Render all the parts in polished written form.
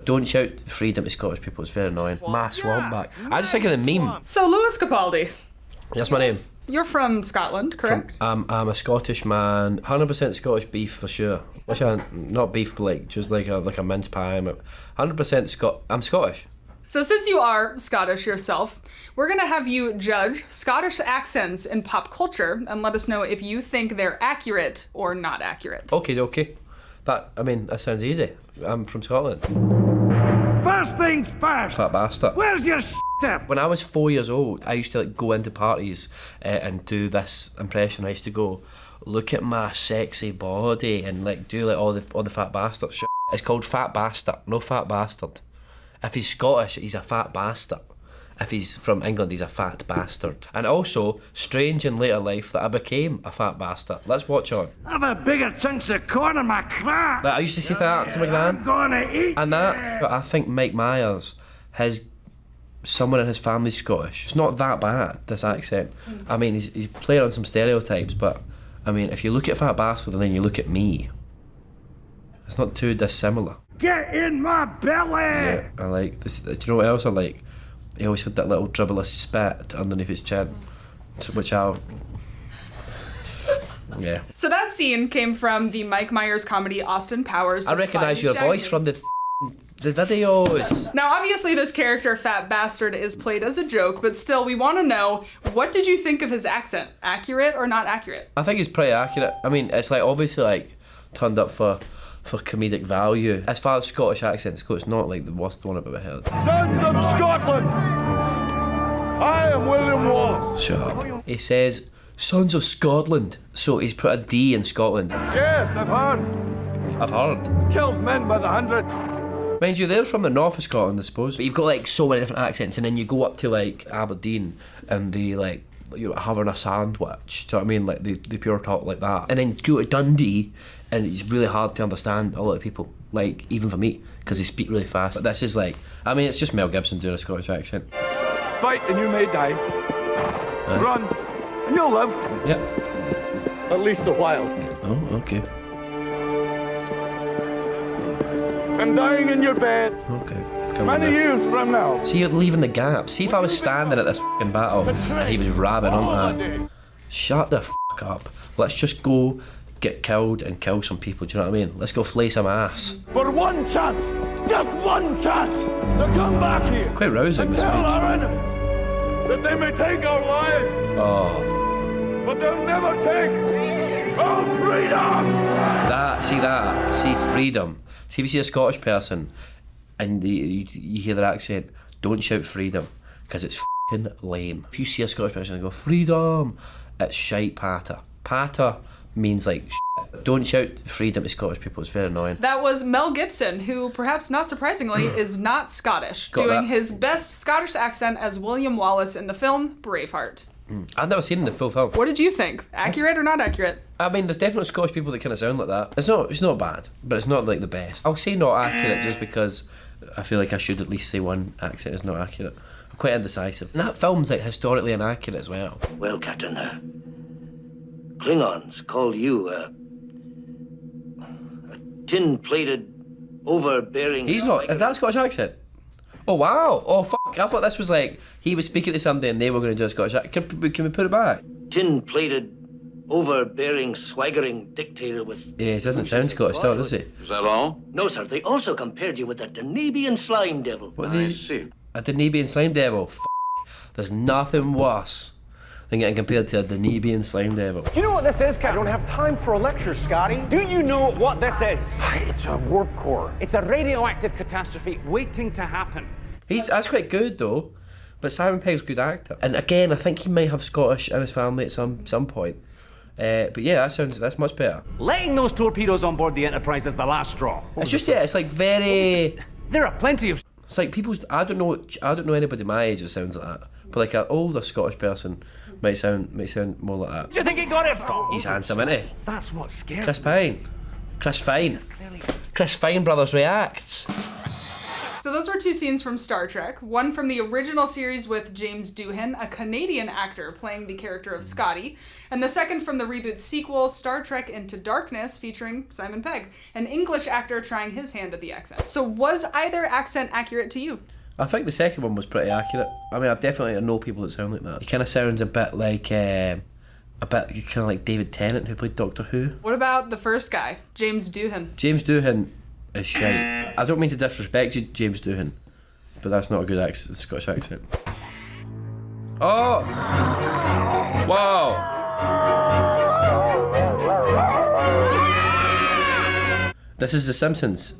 Don't shout freedom to Scottish people, it's very annoying. My swampback. I just think of the meme. So, Lewis Capaldi. That's my name. You're from Scotland, correct? I'm a Scottish man. 100% Scottish beef for sure. Which not beef, but like just like a mince pie. I'm 100% I'm Scottish. So since you are Scottish yourself, we're going to have you judge Scottish accents in pop culture and let us know if you think they're accurate or not accurate. Okay. That sounds easy. I'm from Scotland. First things first. Fat bastard. Where's your step? When I was 4 years old, I used to like go into parties and do this impression. I used to go, look at my sexy body, and like do like all the fat bastard shit. It's called fat bastard, no fat bastard. If he's Scottish, he's a fat bastard. If he's from England, he's a fat bastard. And also, strange in later life that I became a fat bastard. Let's watch on. I've a bigger chunks of corn in my crap. I used to say that to my gran. I'm gonna eat. And that, but I think Mike Myers, someone in his family's Scottish. It's not that bad, this accent. I mean, he's playing on some stereotypes, but I mean, if you look at fat bastard and then you look at me, it's not too dissimilar. Get in my belly! Yeah, I like this. Do you know what else I like? He always had that little dribbleless spit underneath his chin, which yeah. So that scene came from the Mike Myers comedy Austin Powers. I recognise your voice from the videos. Now, obviously, this character, Fat Bastard, is played as a joke, but still, we want to know, what did you think of his accent? Accurate or not accurate? I think it's pretty accurate. I mean, it's like obviously like turned up for comedic value. As far as Scottish accents go, it's not like the worst one I've ever heard. Sons of Scotland! I am William Wallace. Shut up. He says, Sons of Scotland. So he's put a D in Scotland. Yes, I've heard. I've heard. Kills men by the hundred. Mind you, they're from the north of Scotland, I suppose. But you've got like so many different accents, and then you go up to like Aberdeen, and they like, you're having a sandwich. Do you know what I mean? Like they pure talk like that. And then go to Dundee, and it's really hard to understand a lot of people. Like even for me, because they speak really fast. But this is like, I mean, it's just Mel Gibson doing a Scottish accent. Fight and you may die. Run and you'll live. Yeah. At least a while. Oh, okay. I'm dying in your bed. Okay. Come Many on now. years from now. See, you're leaving the gap. See if I was standing at this f***ing battle and he was rabbing on that. Shut the f*** up. Let's just go get killed and kill some people, do you know what I mean? Let's go flay some ass. For one chance, just one chance, to come back here. It's quite rousing, this speech. Tell our enemies that they may take our lives, Oh, but they'll never take our freedom. See freedom. See if you see a Scottish person and you hear their accent, don't shout freedom, because it's f***ing lame. If you see a Scottish person and go, freedom, it's shite patter. Patter means like shit. Don't shout freedom to Scottish people, it's very annoying. That was Mel Gibson, who, perhaps not surprisingly, is not Scottish, doing his best Scottish accent as William Wallace in the film Braveheart. I've never seen the full film. What did you think? Accurate or not accurate? I mean, there's definitely Scottish people that kind of sound like that. It's not bad, but it's not like the best. I'll say not accurate just because I feel like I should at least say one accent is not accurate. I'm quite indecisive. And that film's like historically inaccurate as well. Well, Captain, Klingons call you a tin-plated, overbearing... He's not. Is that a Scottish accent? Oh, wow. Oh, fuck. I thought this was like he was speaking to somebody and they were going to do a Scottish accent. Can we put it back? Tin-plated, overbearing, swaggering dictator with... Yeah, he doesn't sound Scottish, does he? Is that all? No, sir. They also compared you with a Danubian slime devil. What I see. A Danubian slime devil? There's nothing worse than getting compared to a Danubian slime devil. Do you know what this is, Cap? I don't have time for a lecture, Scotty. Do you know what this is? It's a warp core. It's a radioactive catastrophe waiting to happen. That's quite good though, but Simon Pegg's a good actor. And again, I think he might have Scottish in his family at some point. But yeah, that's much better. Letting those torpedoes on board the Enterprise is the last straw. It's just it's like very. There are plenty of. It's like people's. I don't know anybody my age that sounds like that. But like an older Scottish person might sound more like that. Do you think he got it from? He's handsome, isn't he? That's what scares Chris Pine. Chris Fine brothers reacts. So those were 2 scenes from Star Trek. One from the original series with James Doohan, a Canadian actor playing the character of Scotty. And the second from the reboot sequel, Star Trek Into Darkness, featuring Simon Pegg, an English actor trying his hand at the accent. So was either accent accurate to you? I think the second one was pretty accurate. I mean, I've definitely know people that sound like that. He kind of sounds a bit like David Tennant, who played Doctor Who. What about the first guy, James Doohan? James Doohan is shite. I don't mean to disrespect you, James Doohan, but that's not a good Scottish accent. Oh! Wow! This is The Simpsons,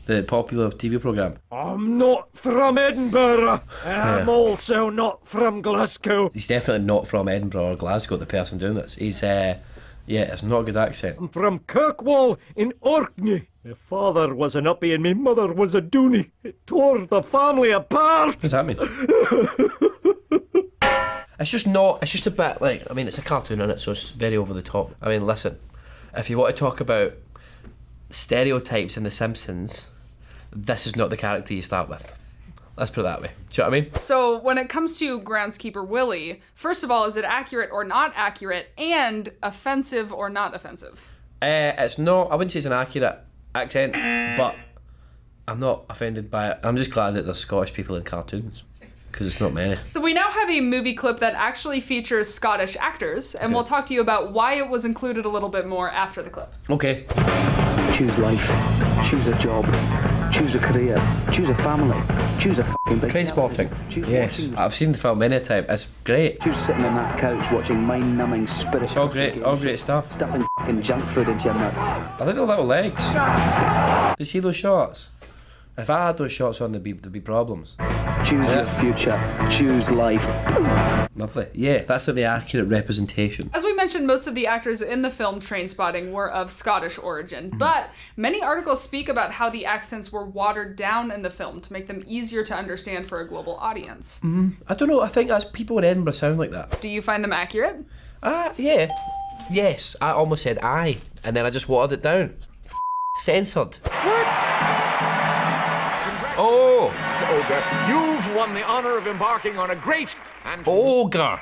the popular TV programme. I'm not from Edinburgh. I'm also not from Glasgow. He's definitely not from Edinburgh or Glasgow, the person doing this. He's, it's not a good accent. I'm from Kirkwall in Orkney. My father was an uppie and my mother was a dooney. It tore the family apart. What does that mean? It's just a bit like, I mean, it's a cartoon in it, so it's very over the top. I mean, listen, if you want to talk about stereotypes in The Simpsons, this is not the character you start with. Let's put it that way. Do you know what I mean? So when it comes to groundskeeper Willie, first of all, is it accurate or not accurate, and offensive or not offensive? It's not, I wouldn't say it's an accurate accent, but I'm not offended by it. I'm just glad that there's Scottish people in cartoons, because it's not many. So we now have a movie clip that actually features Scottish actors, and we'll talk to you about why it was included a little bit more after the clip. Okay. Choose life, choose a job, choose a career, choose a family, choose a fucking big Trainspotting. Choose Yes, watching- I've seen the film many a time. It's great. Choose sitting on that couch watching mind-numbing spirit. It's all great stuff. Stuffing fucking junk food into your mouth. I think they're little legs. You see those shots? If I had those shots on, there'd be problems. Choose your future, choose life. Lovely. Yeah, that's the accurate representation. As we mentioned, most of the actors in the film Trainspotting were of Scottish origin, but many articles speak about how the accents were watered down in the film to make them easier to understand for a global audience. I don't know, I think that's people in Edinburgh sound like that. Do you find them accurate? Yeah. Yes, I almost said aye, and then I just watered it down. Censored. Oh! Ogre, you've won the honour of embarking on a great and... Ogre!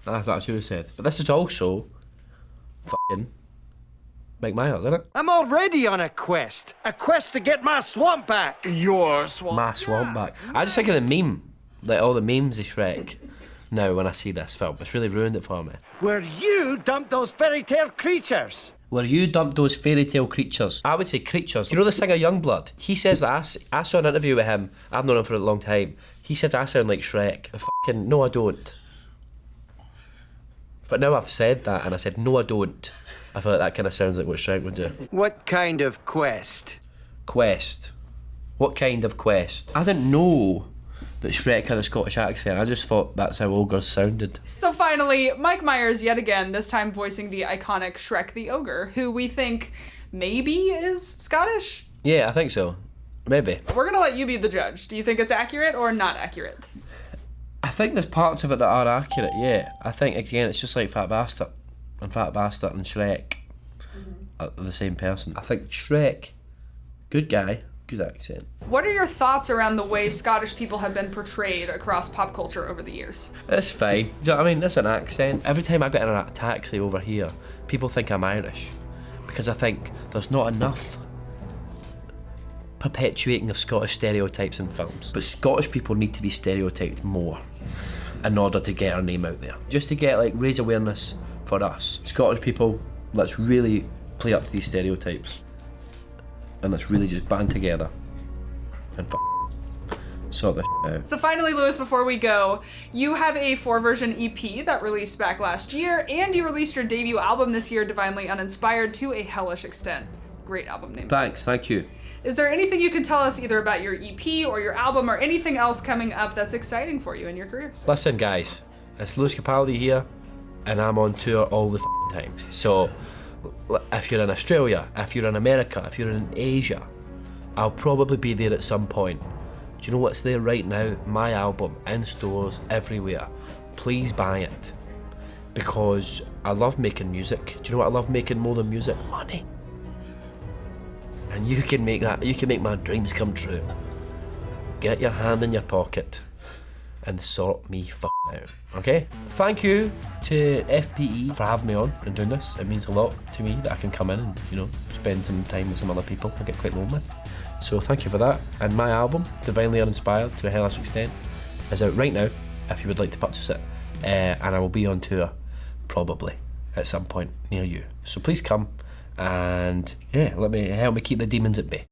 That's what I should have said. But this is also f***ing Mike Myers, isn't it? I'm already on a quest to get my swamp back. Your swamp. My swamp back. I just think of the meme, like all the memes of Shrek. Now, when I see this film, it's really ruined it for me. Where you dumped those fairy tale creatures. Where you dumped those fairy tale creatures. I would say creatures. You know the singer Youngblood? He says that I saw an interview with him. I've known him for a long time. He said I sound like Shrek. No, I don't. But now I've said that and I said, no, I don't. I feel like that kind of sounds like what Shrek would do. What kind of quest? Quest. What kind of quest? I didn't know that Shrek had a Scottish accent. I just thought that's how ogres sounded. So finally, Mike Myers yet again, this time voicing the iconic Shrek the Ogre, who we think maybe is Scottish? Yeah, I think so. Maybe. We're gonna let you be the judge. Do you think it's accurate or not accurate? I think there's parts of it that are accurate, yeah. I think, again, it's just like Fat Bastard and Shrek are the same person. I think Shrek, good guy, good accent. What are your thoughts around the way Scottish people have been portrayed across pop culture over the years? It's fine. Do you know what I mean? That's an accent. Every time I get in a taxi over here, people think I'm Irish. Because I think there's not enough perpetuating of Scottish stereotypes in films. But Scottish people need to be stereotyped more in order to get our name out there. Just to get, like, raise awareness for us. Scottish people, let's really play up to these stereotypes. And let's really just band together and sort this out. So finally, Lewis, before we go, you have a 4-version EP that released back last year, and you released your debut album this year, Divinely Uninspired, to a hellish extent. Great album name. Thanks, thank you. Is there anything you can tell us either about your EP or your album or anything else coming up that's exciting for you in your career? Listen, guys, it's Lewis Capaldi here, and I'm on tour all the time. So, if you're in Australia, if you're in America, if you're in Asia, I'll probably be there at some point. Do you know what's there right now? My album, in stores, everywhere. Please buy it. Because I love making music. Do you know what I love making more than music? Money. And you can make that, you can make my dreams come true. get your hand in your pocket and sort me out. Okay? Thank you to FPE for having me on and doing this. It means a lot to me that I can come in and, you know, spend some time with some other people. I get quite lonely. So thank you for that. And my album, Divinely Uninspired to a hellish extent, is out right now if you would like to purchase it. And I will be on tour probably at some point near you. So please come and yeah, help me keep the demons at bay.